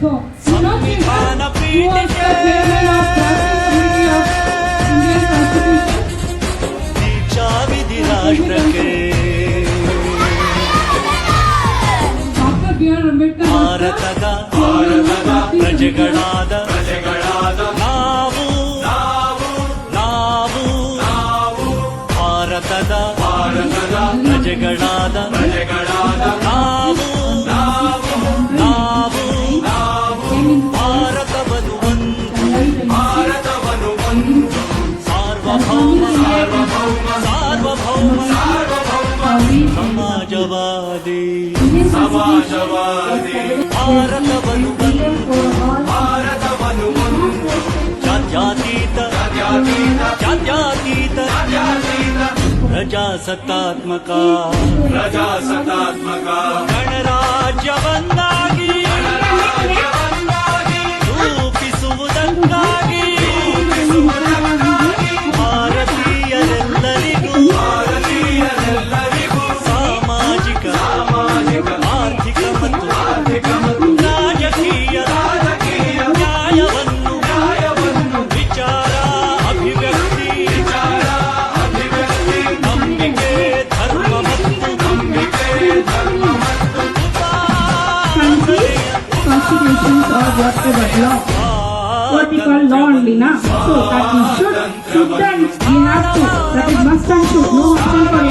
So, ಸಂವಿಧಾನ ಪೀಠಕ್ಕೆ ದೀಕ್ಷಾ ವಿಧಿ ರಾಷ್ಟ್ರಕ್ಕೆ ಭಾರತದ ಪ್ರಜೆಗಳಾದ ನಾವು ಭಾರತದ ಪ್ರಜೆಗಳಾದ ನಾವು ಭಾರತವನ್ನು ಒಂದು ಸಾರ್ವಭೌಮ ಸಮಾಜವಾದಿ ಭಾರತವನ್ನು ಜಾತ್ಯತೀತ ಪ್ರಜಾಸತ್ತಾತ್ಮಕ ಗಣರಾಜ್ಯವನ್ನಾಗಿ ರೂಪಿಸುವುದಕ್ಕಾಗಿ ಭಾರತೀಯರೆಲ್ಲರಿಗೂ ಸಾಮಾಜಿಕ ಆರ್ಥಿಕ ಮತ್ತು ರಾಜಕೀಯ ನ್ಯಾಯವನ್ನು ವಿಚಾರ ಅಭಿವ್ಯಕ್ತಿ ನಂಬಿಕೆ ಧರ್ಮ ಮತ್ತು constitutions or whatever law, what we call law only now. So that we shouldn't, we have to, that is must and should, no option for